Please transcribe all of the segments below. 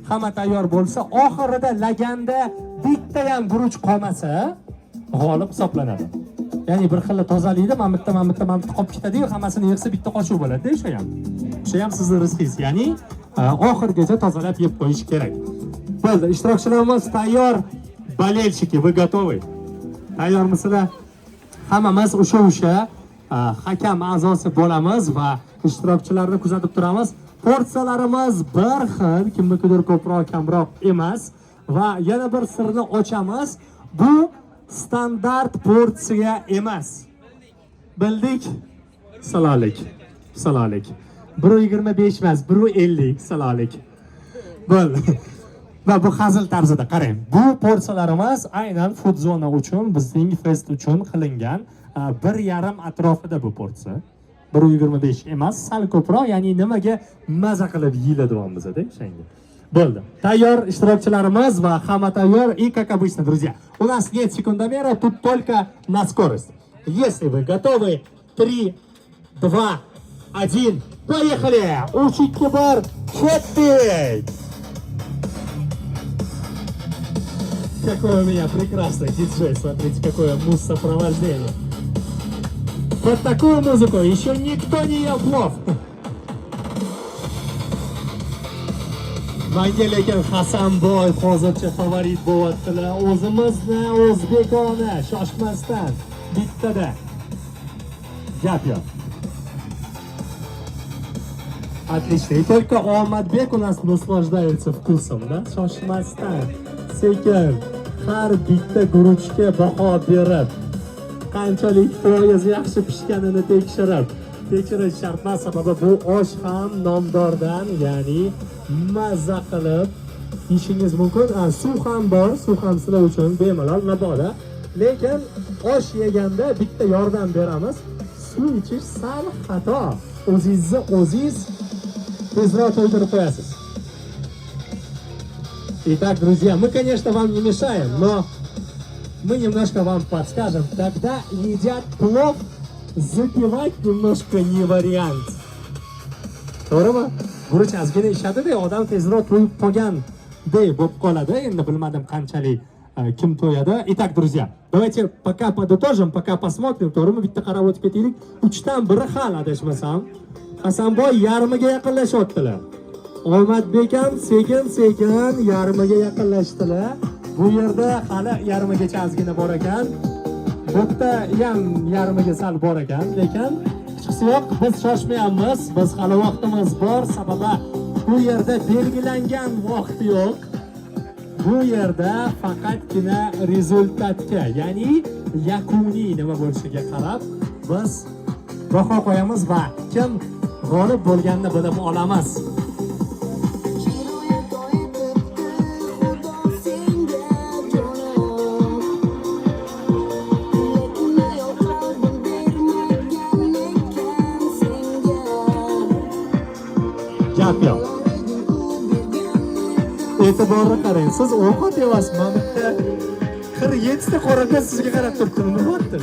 hamma tayyor bo'lsa, oxirida laganda bitta ham guruch qolmasa, g'olib hisoblanadi. Ya'ni bir xil tozalaydi, mana bitta qolib ketadi-yu, hammasini yig'sa bitta qochuv bo'ladi, o'sha ham. O'sha ham sizning rizqingiz. Ya'ni oxirgacha tozalab yeb qo'yish kerak. Bo'ldi, ishtirokchilarimiz tayyor. Болельщики, вы готовы? Tayyormisizlar? Hammamiz o'sha hakam a'zosi bo'lamiz va ishtirokchilarni kuzatib turamiz. Porsiyalarimiz bir xil, kimnikidir ko'proq, kamroq emas va yana bir sirni ochamiz. Bu standart porsiya emas. Bildik? Salolik. 1.25 emas, 1.50 salolik. Bo'ldi. Va bu hazil tarzida qarang. Bu porsiyalarimiz aynan food zona uchun, bizning fest uchun qilingan 1.5 atrofida bu porsiya. 1.25 emas, sal ko'proq, ya'ni nimaga maza qilib yeyiladiganmizda o'shanga. Bo'ldi. Tayyor ishtirokchilarimiz va hamma tayyor. И как обычно, друзья, у нас нет секундомера, тут только на скорость. Если вы готовы, 3, 2, 1, поехали! Учить бар, кетты! Какой у меня прекрасный диджей, смотрите, какое муз-сопровождение. Под такую музыку еще никто не ел плов. Menga lekin Hasanboy hozircha favorit bo'lyaptilar. O'zimizni o'zbekona, shoshmasdan bittada gap yo'q. Отлично. И только Omadbek у нас наслаждается вкусом, да? Shoshmasdan, sekin, har bitta guruchga baho berib, qanchalik foiz yaxshi pishganini tekshirish shart emas, sababi bu osh ham nomdordan, ya'ni mazza qilib yeyishingiz mumkin. Suv ham bor, suv ham sizlar uchun bemalol mabodo. Lekin osh yeganda bitta yordam beramiz. Suv ichish sal xato. O'zingizni o'zingiz tezroq to'ydirib qo'yasiz. Итак, друзья, мы, конечно, вам не мешаем, но мы немножко вам подскажем. Когда едят плов, запивать немножко не вариант. To'g'rimi? Guruch ozgina ishadi-da, odam tezroq to'yib qolganday bo'lib qoladi. Endi bilmadim qanchalik kim to'yadi. Итак, друзья, давайте пока подытожим, пока посмотрим. To'g'rimi? Bitta qarab o'tib ketaylik. 3dan biri hal adashmasam. Hasanboy yarmiga yaqinlashyaptilar. Omadbek ham sekin yarmiga yaqinlashdilar. Bu yerda hali yarmigacha ozgina bor ekan. Bu yerda ham yarmiga sal bor ekan, lekin yo'q, biz shoshmayapmiz. Biz hali vaqtimiz bor, sababi bu yerda belgilangan vaqt yo'q. Bu yerda faqatgina rezultatga, ya'ni yakuniy nima bo'lishiga qarab biz baho qo'yamiz va kim g'olib bo'lganini bilib olamiz. Gap yo'q. E'tiborli qarang, siz ovqat yeyapsiz, mana bitta 47 ta qorako'z sizga qarab turibdi. Nima bo'pti?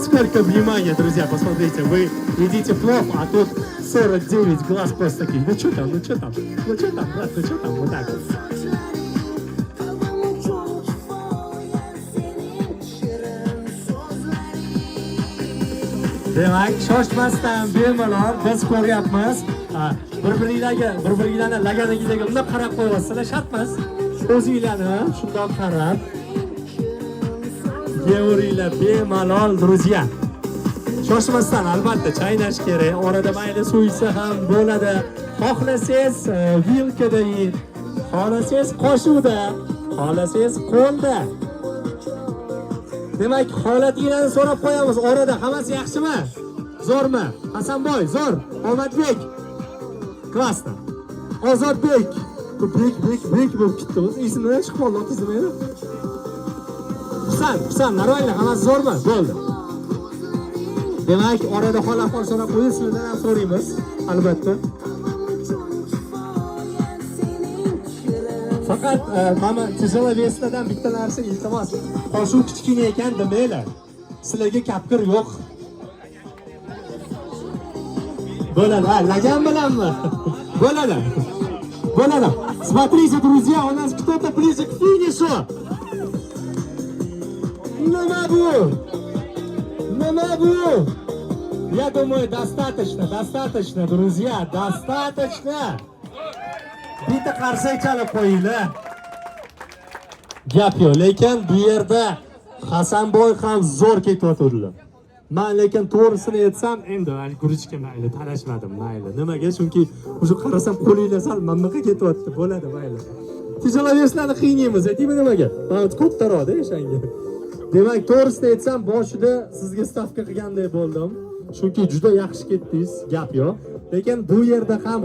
Сколько внимания, друзья, посмотрите, вы едите плов, а тут 49 глаз просто таких. Ну что там, брат, ну что там, вот так вот. Demak, shoshmasdan bemalol biz ko'ryapmiz. Bir-biringlarni laganigiga unda qarab qo'yasizlar, shart emas. O'zinglarni shundoq qarab yeveringlar bemalol, друзья. Shoshmasdan albatta chaynash kerak. Orada mayli suvisa ham bo'ladi. Xohlasangiz vilkada yeng, xohlasangiz qo'shuvda, xohlasangiz qo'lda. Demak, holatinglarni so'rab qo'yamiz. Orada hammasi yaxshimi? Zo'rmi? Hasanboy, zo'r. Omadbek. Klassno. Ozodbek. Bek bo'lib ketdi. Ismini chiqib qoldi, otizmini. Husan, noroyli, hammasi zo'rmi? Bo'ldi. Demak, orada hol-ahvol so'rab qo'ying, sizlardan ham so'raymiz, albatta. Faqat mana tizimladan bitta narsa iltimos. Qoshuv kichkina ekan demanglar. Sizlarga kapkir yo'q. Bo'ladi, lagan bilanmi? Bo'ladi. Bo'ladi. Смотрите, друзья, у нас кто-то ближе к финишу. Nima bu? Nima bu? Я думаю, достаточно, друзья, достаточно. Bitta qarsak chalib qo'yinglar. Gap yo'q, lekin bu yerda Hasanboy ham zo'r ketayotdilar. Men lekin to'g'risini aytsam, endi guruchga mayli, talashmadim, mayli. Nimaga? Chunki o'sha qarasam qo'linglar sal mamlaqa ketyapti, bo'ladi, mayli. Tijoratchilarni qiynaymiz, aytaymi nimaga? Men ko'p taroqda o'shanga. Demak, to'g'risini aytsam, boshida sizga stavka qilganday bo'ldim. Chunki juda yaxshi ketdingiz, gap yo'q. Lekin bu yerda ham